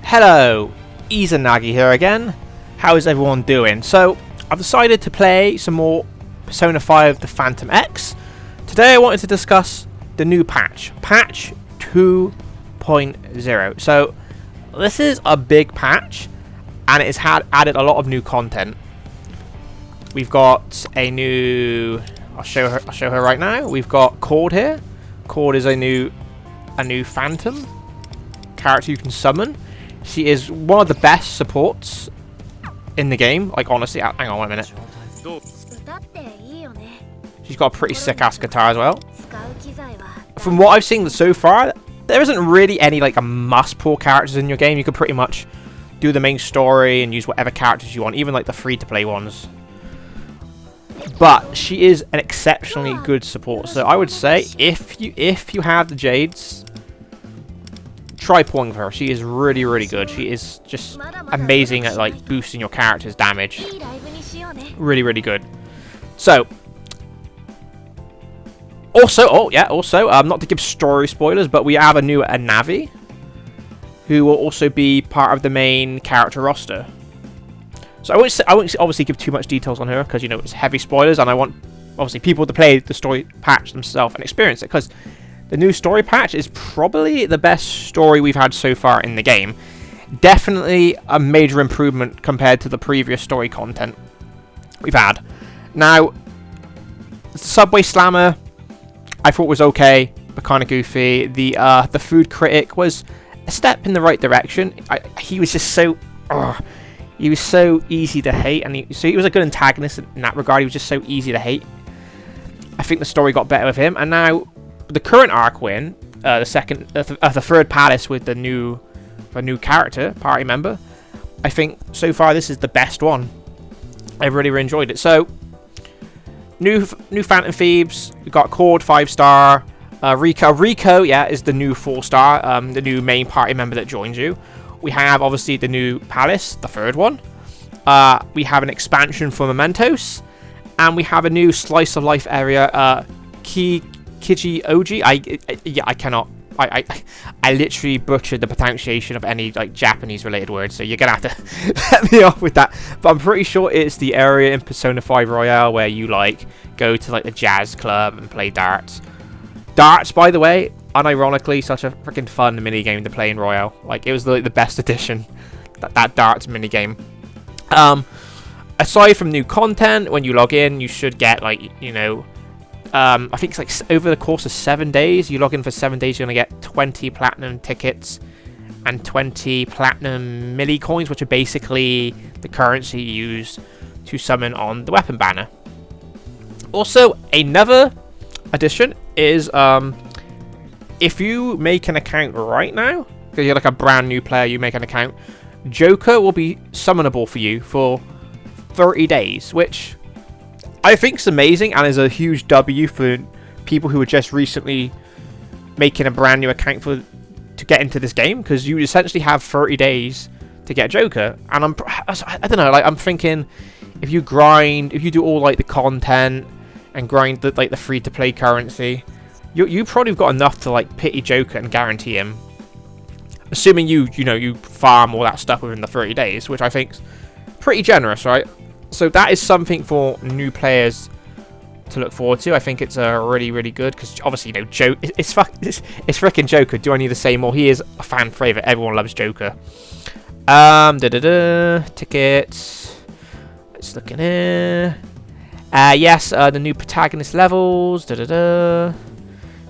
Hello, Izanagi here again. How is everyone doing? So, I've decided to play some more Persona 5 The Phantom X. Today I wanted to discuss the new patch, patch 2.0. So, this is a big patch, and it has added a lot of new content. We've got a new... I'll show her right now. We've got Cord here. Cord is a new phantom character you can summon. She is one of the best supports in the game. Like, honestly, hang on 1 minute. She's got a pretty sick ass guitar as well. From what I've seen so far, there isn't really any like a must pull characters in your game. You could pretty much do the main story and use whatever characters you want, even like the free to play ones. But she is an exceptionally good support. So I would say if you have the Jades, try pulling for her. She is really, really good. She is just amazing at like boosting your character's damage. Really, really good. So, also, not to give story spoilers, but we have a new Navi, who will also be part of the main character roster. So I won't obviously give too much details on her because you know it's heavy spoilers, and I want obviously people to play the story patch themselves and experience it, because the new story patch is probably the best story we've had so far in the game. Definitely a major improvement compared to the previous story content we've had. Now, the Subway Slammer I thought was okay, but kind of goofy. The Food Critic was a step in the right direction. He was just so... he was so easy to hate, and he was a good antagonist in that regard. He was just so easy to hate. I think the story got better with him, and now the current arc we're in, the third palace with the new character party member, I think so far this is the best one. I really enjoyed it. So new Phantom Thieves. We got Cord 5-star. Rico, yeah, is the new 4-star. The new main party member that joins you. We have obviously the new palace, the third one. We have an expansion for Mementos, and we have a new slice of life area. Kiji Oji. I literally butchered the pronunciation of any like Japanese related words, so you're gonna have to let me off with that. But I'm pretty sure it's the area in Persona 5 Royale where you like go to like the jazz club and play darts. Darts, by the way, unironically, such a freaking fun mini game to play in Royale. Like, it was the best addition, that darts mini game. Aside from new content, when you log in, you should get like, you know, I think it's like over the course of 7 days, you log in for 7 days, you're going to get 20 platinum tickets and 20 platinum milli coins, which are basically the currency used to summon on the weapon banner. Also, another addition is if you make an account right now, because you're like a brand new player, you make an account, Joker will be summonable for you for 30 days, which I think is amazing and is a huge W for people who are just recently making a brand new account to get into this game, because you essentially have 30 days to get Joker. And I don't know, like I'm thinking if you do all like the content and grind the free to play currency, you probably got enough to like pity Joker and guarantee him, assuming you farm all that stuff within the 30 days, which I think's pretty generous, right? So that is something for new players to look forward to. I think it's really, really good, because obviously, you know, it's freaking Joker. Do I need to say more? He is a fan favorite. Everyone loves Joker. Tickets. Let's look in here. Yes, the new protagonist levels.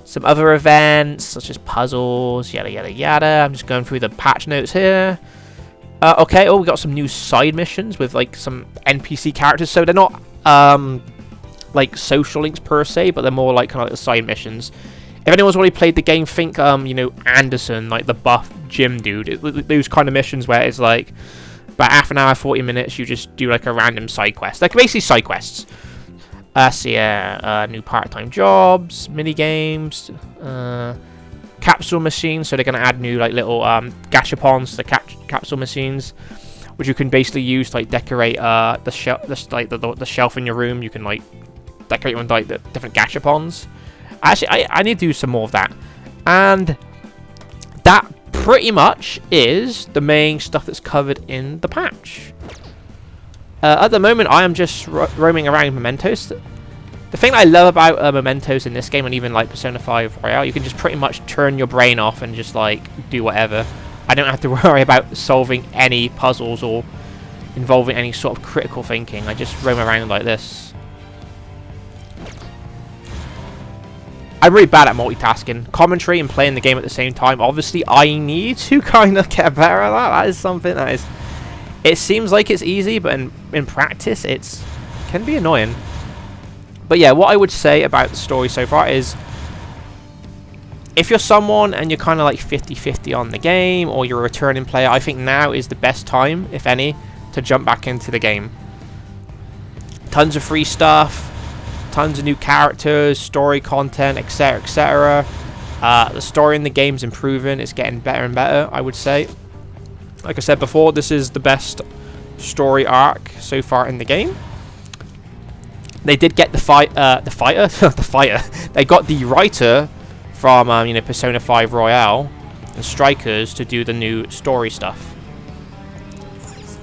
Some other events such as puzzles. Yada yada yada. I'm just going through the patch notes here. Okay, we got some new side missions with like some NPC characters. So they're not like social links per se, but they're more like kind of like the side missions. If anyone's already played the game, think you know, Anderson, like the buff gym dude. Those kind of missions where it's like about half an hour, 40 minutes, you just do like a random side quest. Like basically side quests. New part-time jobs, mini games, capsule machines. So they're gonna add new like little gashapons to capsule machines, which you can basically use to like decorate the shelf in your room. You can like decorate with like the different gashapons. Actually, I need to do some more of that. And that pretty much is the main stuff that's covered in the patch. At the moment, I am just roaming around Mementos. The thing I love about Mementos in this game, and even like Persona 5 Royal, you can just pretty much turn your brain off and just like do whatever. I don't have to worry about solving any puzzles or involving any sort of critical thinking. I just roam around like this. I'm really bad at multitasking. Commentary and playing the game at the same time. Obviously, I need to kind of get better at that. That is something that is... It seems like it's easy, but in practice, it can be annoying. But yeah, what I would say about the story so far is, if you're someone and you're kind of like 50-50 on the game, or you're a returning player, I think now is the best time, if any, to jump back into the game. Tons of free stuff, tons of new characters, story content, etc, etc. The story in the game's improving, it's getting better and better, I would say. Like I said before, this is the best story arc so far in the game. They did get the fighter. They got the writer from Persona 5 Royale and Strikers to do the new story stuff.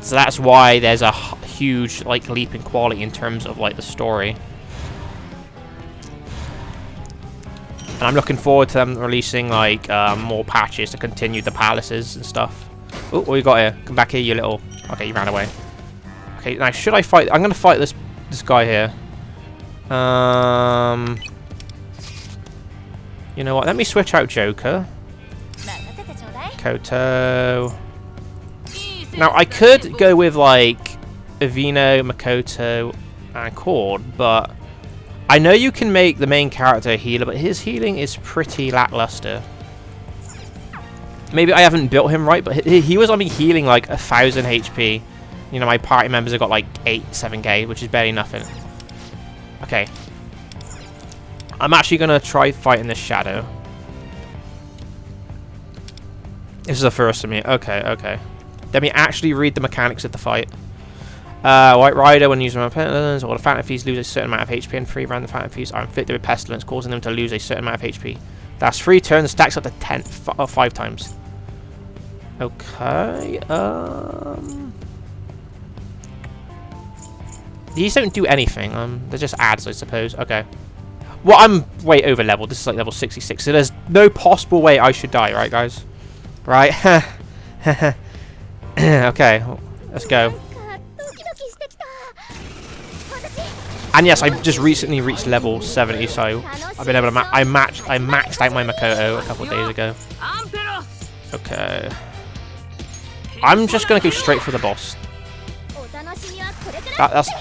So that's why there's a huge like leap in quality in terms of like the story. And I'm looking forward to them releasing like more patches to continue the palaces and stuff. Oh, what you got here? Come back here, you little... Okay, you ran away. Okay, now should I fight... I'm gonna fight this guy here. You know what? Let me switch out Joker. Koto. Now I could go with like Avino, Makoto, and Cord, but I know you can make the main character a healer, but his healing is pretty lackluster. Maybe I haven't built him right, but he was only healing like 1,000 HP. You know, my party members have got like 7k, which is barely nothing. Okay. I'm actually going to try fighting this Shadow. This is the first of me. Okay, okay. Let me actually read the mechanics of the fight. White Rider, when using Pestilence, all the Phantom Thieves lose a certain amount of HP, and 3 random Phantom Thieves are inflicted with Pestilence, causing them to lose a certain amount of HP. That's 3 turns, stacks up to 5 times. Okay, these don't do anything, they're just adds, I suppose. Okay. Well, I'm way over leveled. This is like level 66, so there's no possible way I should die, right, guys? Right? Okay, let's go. And yes, I just recently reached level 70, so I've been able to I maxed out my Makoto a couple of days ago. Okay. I'm just gonna go straight for the boss.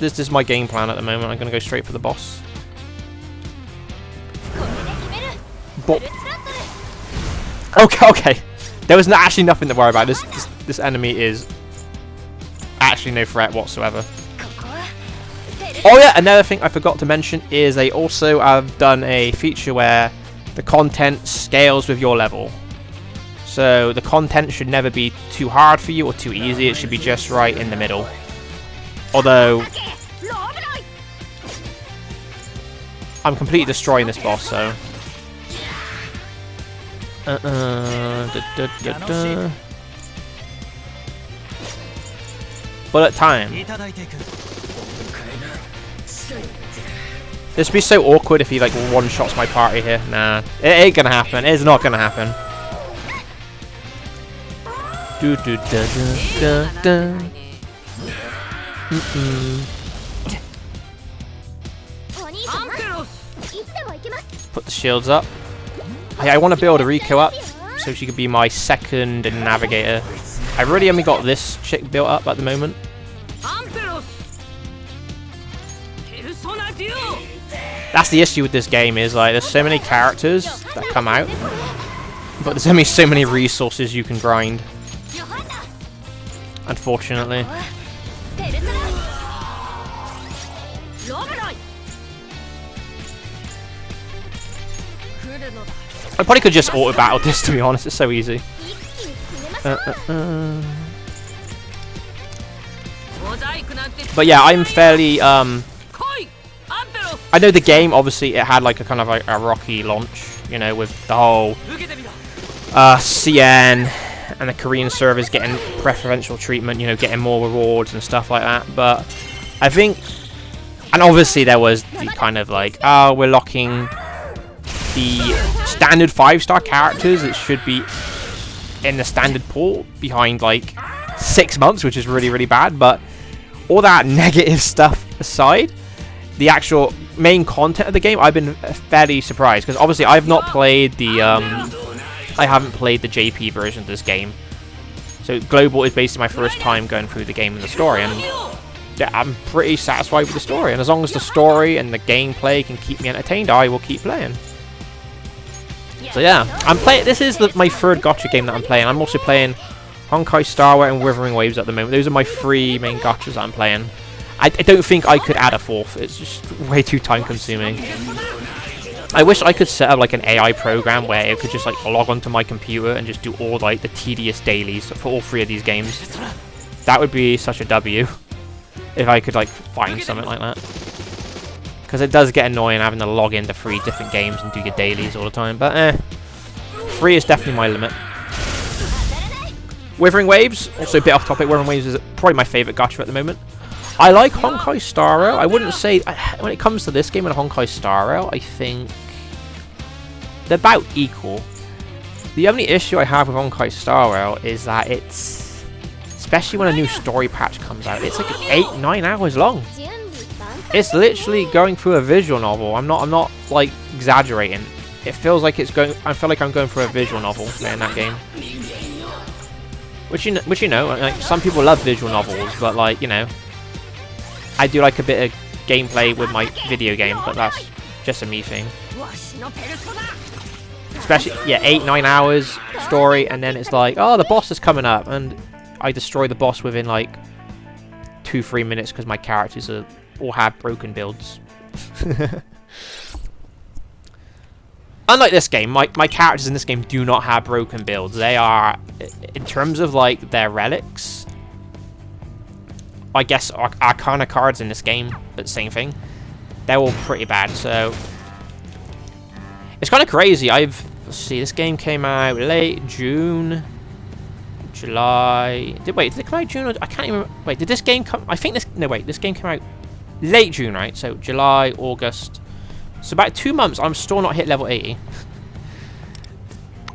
This is my game plan at the moment. I'm gonna go straight for the boss. Okay, okay. There was actually nothing to worry about. This enemy is actually no threat whatsoever. Oh yeah, another thing I forgot to mention is they also have done a feature where the content scales with your level. So the content should never be too hard for you or too easy. It should be just right in the middle. Although I'm completely destroying this boss, so bullet time. This would be so awkward if he like one-shots my party here. Nah, it ain't gonna happen. It's not gonna happen. Do do da da da da. Put the shields up. Hey, I want to build Riko up so she could be my second navigator. I really only got this chick built up at the moment. That's the issue with this game, is like there's so many characters that come out, but there's only so many resources you can grind. Unfortunately. I probably could just auto battle this, to be honest. It's so easy. But yeah, I'm fairly I know the game, obviously, it had like a kind of like a rocky launch, you know, with the whole CN and the Korean servers getting preferential treatment, you know, getting more rewards and stuff like that. But I think, and obviously there was the kind of like, oh, we're locking the standard 5-star characters that should be in the standard pool behind like 6 months, which is really, really bad. But all that negative stuff aside, the actual main content of the game, I've been fairly surprised, because obviously I've not played the I haven't played the JP version of this game, so Global is basically my first time going through the game and the story, and yeah, I'm pretty satisfied with the story, and as long as the story and the gameplay can keep me entertained, I will keep playing. So yeah, I'm playing. This is my third gacha game that I'm playing. I'm also playing Honkai Star Rail and Withering Waves at the moment. Those are my 3 main gachas that I'm playing. I don't think I could add a 4th. It's just way too time consuming. I wish I could set up like an AI program where it could just like log onto my computer and just do all like the tedious dailies for all 3 of these games. That would be such a W if I could like find something like that. Because it does get annoying having to log into 3 different games and do your dailies all the time. But 3 is definitely my limit. Withering Waves, also a bit off topic. Withering Waves is probably my favourite gacha at the moment. I like Honkai Star Rail. I wouldn't say, when it comes to this game and Honkai Star Rail, I think they're about equal. The only issue I have with Honkai Star Rail is that it's, especially when a new story patch comes out, it's like 8-9 hours long. It's literally going through a visual novel. I'm not like exaggerating. It feels like it's going. I feel like I'm going through a visual novel in that game. Which you know, like some people love visual novels, but like, you know, I do like a bit of gameplay with my video game, but that's just a me thing. Especially, yeah, 8-9 hours story, and then it's like, oh, the boss is coming up, and I destroy the boss within like 2-3 minutes because my characters all have broken builds. Unlike this game, my characters in this game do not have broken builds. They are, in terms of like their relics, I guess Arcana cards in this game, but same thing. They're all pretty bad, so it's kind of crazy. Let's see, this game came out late June, July. Did it come out June? I can't even. Wait, did this game come? I think this. No, wait, this game came out late June, right? So July, August. So about 2 months, I'm still not hit level 80.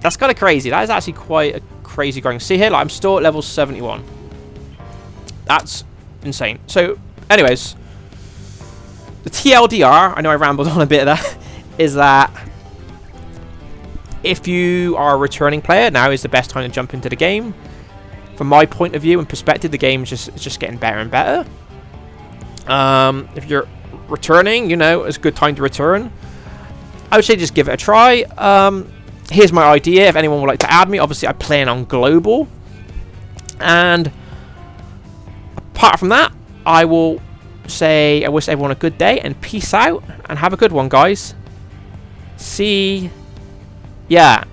That's kind of crazy. That is actually quite a crazy going. See here, like, I'm still at level 71. That's insane. So, anyways, the TLDR, I know I rambled on a bit of that, is that if you are a returning player, now is the best time to jump into the game. From my point of view and perspective, the game is just getting better and better. If you're returning, you know, it's a good time to return. I would say just give it a try. Here's my idea if anyone would like to add me. Obviously I plan on global, and apart from that, I will say I wish everyone a good day and peace out and have a good one, guys. See ya.